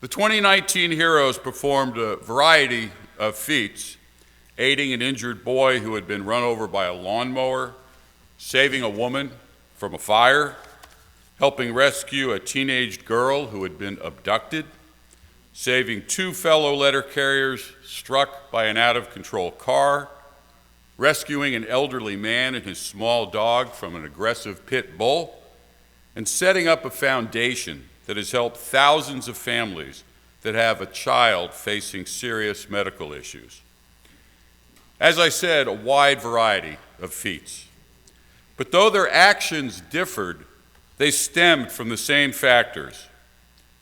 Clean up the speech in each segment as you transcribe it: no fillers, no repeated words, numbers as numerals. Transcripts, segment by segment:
The 2019 heroes performed a variety of feats, aiding an injured boy who had been run over by a lawnmower, saving a woman from a fire, helping rescue a teenage girl who had been abducted, saving 2 fellow letter carriers struck by an out-of-control car, rescuing an elderly man and his small dog from an aggressive pit bull, and setting up a foundation that has helped thousands of families that have a child facing serious medical issues. As I said, a wide variety of feats. But though their actions differed, they stemmed from the same factors: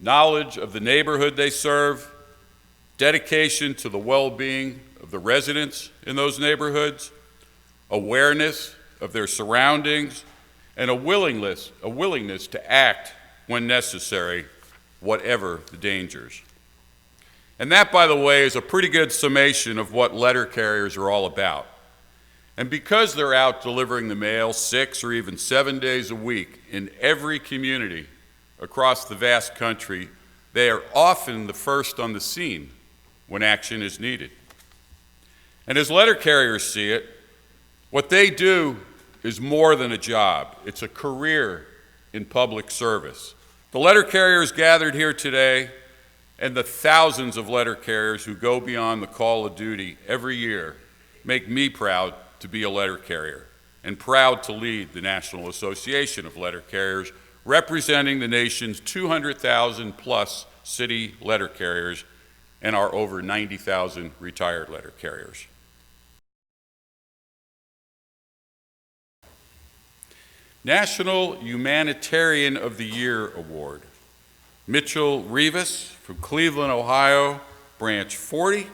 knowledge of the neighborhood they serve, dedication to the well-being of the residents in those neighborhoods, awareness of their surroundings, and a willingness to act when necessary, whatever the dangers. And that, by the way, is a pretty good summation of what letter carriers are all about. And because they're out delivering the mail 6 or even 7 days a week in every community across the vast country, they are often the first on the scene when action is needed. And as letter carriers see it, what they do is more than a job. It's a career in public service. The letter carriers gathered here today, and the thousands of letter carriers who go beyond the call of duty every year, make me proud to be a letter carrier and proud to lead the National Association of Letter Carriers, representing the nation's 200,000 plus city letter carriers and our over 90,000 retired letter carriers. National Humanitarian of the Year Award. Mitchell RIVAS from Cleveland, Ohio, Branch 40.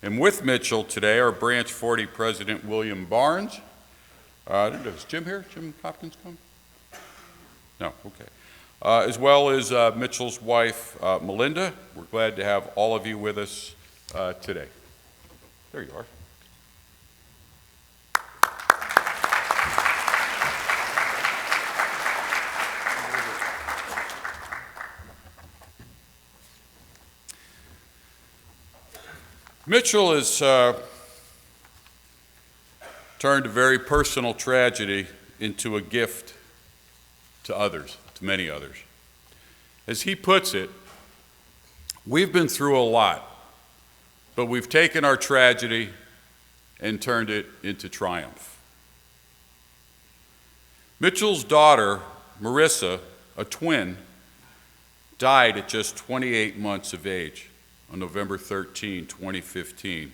And with Mitchell today are Branch 40 President William Barnes. Is Jim here? Jim Hopkins come? No, okay. As well as Mitchell's wife, Melinda. We're glad to have all of you with us today. There you are. Mitchell has turned a very personal tragedy into a gift to others, to many others. As he puts it, we've been through a lot, but we've taken our tragedy and turned it into triumph. Mitchell's daughter, Marissa, a twin, died at just 28 months of age on November 13, 2015,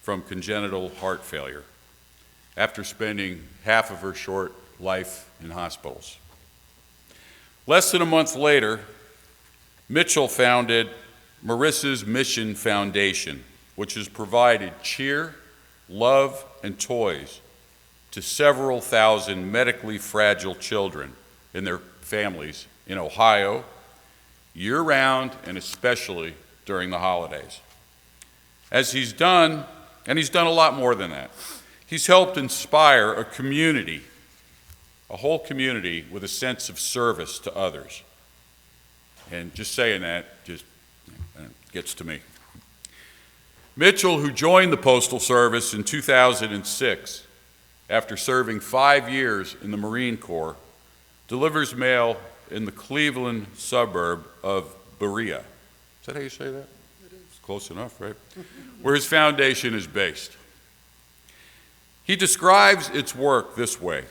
from congenital heart failure, after spending half of her short life in hospitals. Less than a month later, Mitchell founded Marissa's Mission Foundation, which has provided cheer, love, and toys to several thousand medically fragile children and their families in Ohio, year-round and especially during the holidays. As he's done, and he's done a lot more than that, he's helped inspire a community, a whole community with a sense of service to others. And just saying that just gets to me. Mitchell, who joined the Postal Service in 2006, after serving 5 years in the Marine Corps, delivers mail in the Cleveland suburb of Berea. Is that how you say that? It is. Close enough, right? Where his foundation is based. He describes its work this way: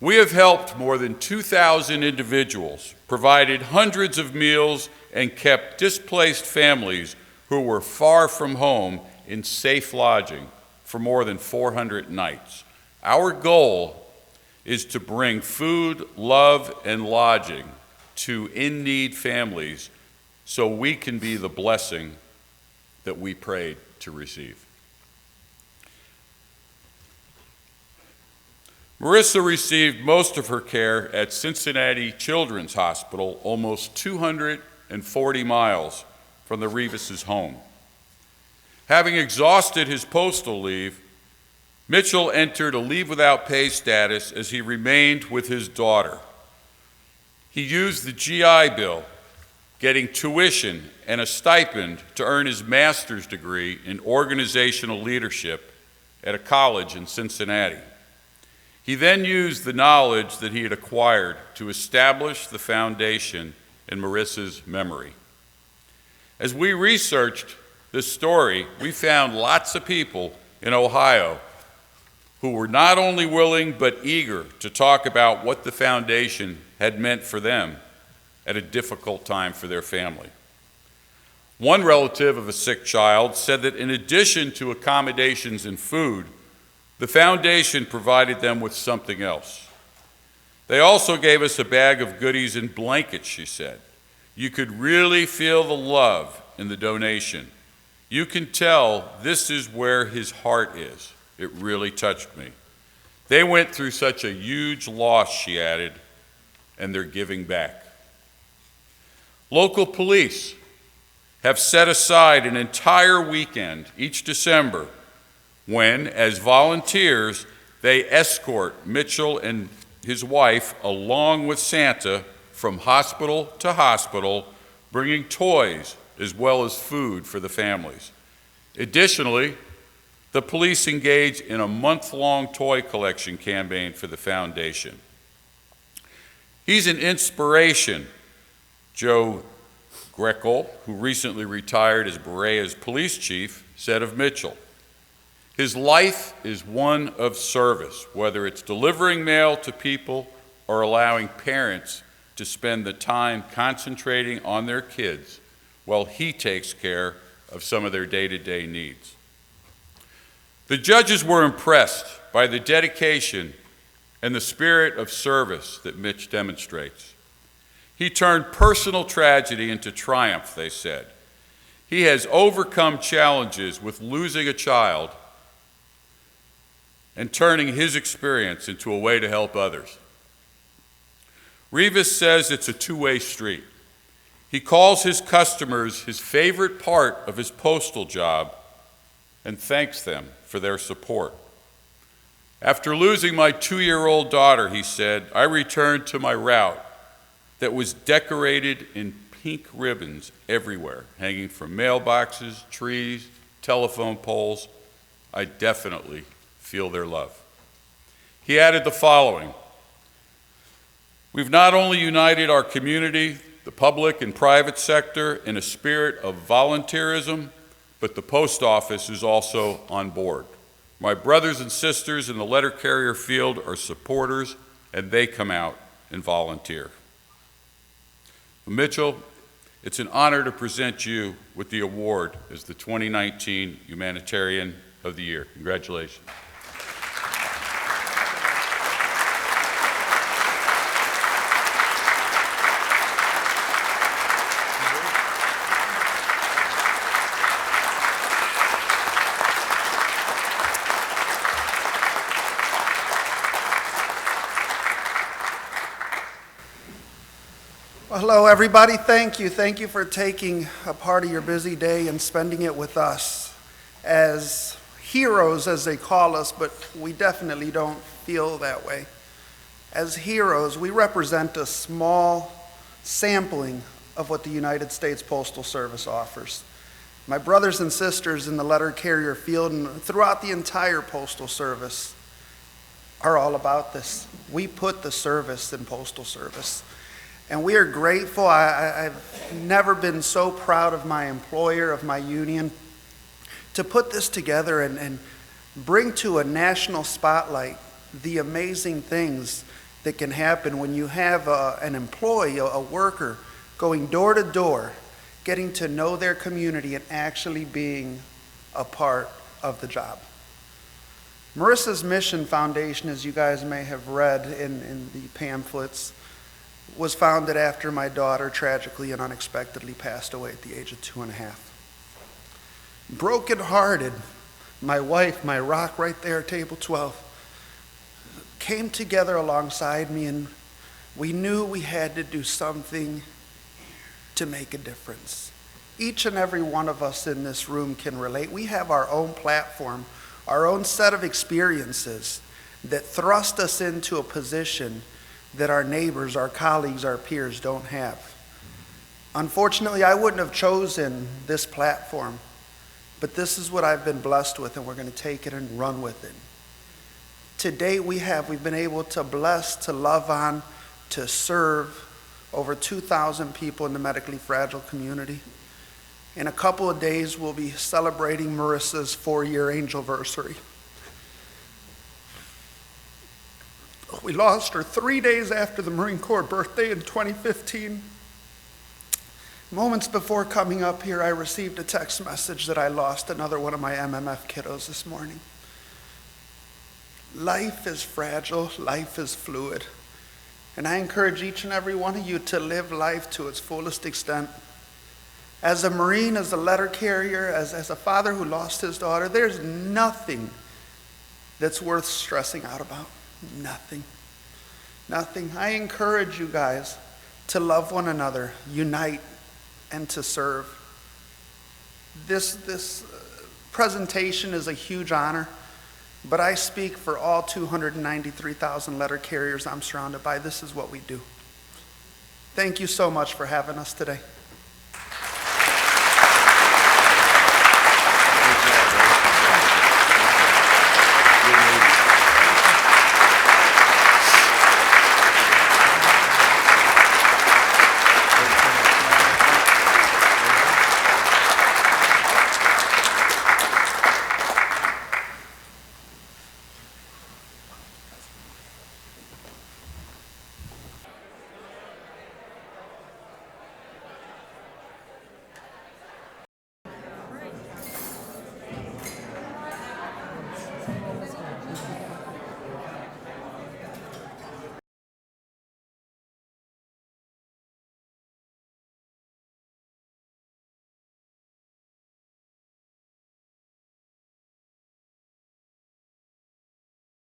we have helped more than 2,000 individuals, provided hundreds of meals, and kept displaced families who were far from home in safe lodging for more than 400 nights. Our goal is to bring food, love, and lodging to in-need families so we can be the blessing that we prayed to receive. Marissa received most of her care at Cincinnati Children's Hospital, almost 240 miles from the Rivas' home. Having exhausted his postal leave, Mitchell entered a leave without pay status as he remained with his daughter. He used the GI Bill getting tuition and a stipend to earn his master's degree in organizational leadership at a college in Cincinnati. He then used the knowledge that he had acquired to establish the foundation in Marissa's memory. As we researched this story, we found lots of people in Ohio who were not only willing but eager to talk about what the foundation had meant for them at a difficult time for their family. One relative of a sick child said that in addition to accommodations and food, the foundation provided them with something else. They also gave us a bag of goodies and blankets, she said. You could really feel the love in the donation. You can tell this is where his heart is. It really touched me. They went through such a huge loss, she added, and they're giving back. Local police have set aside an entire weekend each December when, as volunteers, they escort Mitchell and his wife along with Santa from hospital to hospital, bringing toys as well as food for the families. Additionally, the police engage in a month-long toy collection campaign for the foundation. He's an inspiration, Joe Greco, who recently retired as Berea's police chief, said of Mitchell. His life is one of service, whether it's delivering mail to people or allowing parents to spend the time concentrating on their kids while he takes care of some of their day-to-day needs. The judges were impressed by the dedication and the spirit of service that Mitch demonstrates. He turned personal tragedy into triumph, they said. He has overcome challenges with losing a child and turning his experience into a way to help others. RIVAS says it's a two-way street. He calls his customers his favorite part of his postal job and thanks them for their support. After losing my 2-year-old daughter, he said, I returned to my route that was decorated in pink ribbons everywhere, hanging from mailboxes, trees, telephone poles. I definitely feel their love. He added the following: we've not only united our community, the public and private sector, in a spirit of volunteerism, but the post office is also on board. My brothers and sisters in the letter carrier field are supporters, and they come out and volunteer. Mitchell, it's an honor to present you with the award as the 2019 Humanitarian of the Year. Congratulations. Hello, everybody. Thank you. Thank you for taking a part of your busy day and spending it with us as heroes, as they call us, but we definitely don't feel that way. As heroes, we represent a small sampling of what the United States Postal Service offers. My brothers and sisters in the letter carrier field and throughout the entire Postal Service are all about this. We put the service in Postal Service. And we are grateful. I've never been so proud of my employer, of my union, to put this together and bring to a national spotlight the amazing things that can happen when you have an employee, a worker, going door to door, getting to know their community and actually being a part of the job. Marissa's Mission Foundation, as you guys may have read in the pamphlets, was founded after my daughter tragically and unexpectedly passed away at the age of 2.5. Broken-hearted, my wife, my rock right there, table 12, came together alongside me, and we knew we had to do something to make a difference. Each and every one of us in this room can relate. We have our own platform, our own set of experiences that thrust us into a position that our neighbors, our colleagues, our peers don't have. Unfortunately, I wouldn't have chosen this platform, but this is what I've been blessed with, and we're going to take it and run with it. To date, we've been able to bless, to love on, to serve over 2,000 people in the medically fragile community. In a couple of days, we'll be celebrating Marissa's 4-year angelversary. We lost her 3 days after the Marine Corps birthday in 2015. Moments before coming up here, I received a text message that I lost another one of my MMF kiddos this morning. Life is fragile, life is fluid, and I encourage each and every one of you to live life to its fullest extent. As a Marine, as a letter carrier, as a father who lost his daughter, there's nothing that's worth stressing out about. Nothing. Nothing. I encourage you guys to love one another, unite, and to serve. This presentation is a huge honor, but I speak for all 293,000 letter carriers I'm surrounded by. This is what we do. Thank you so much for having us today.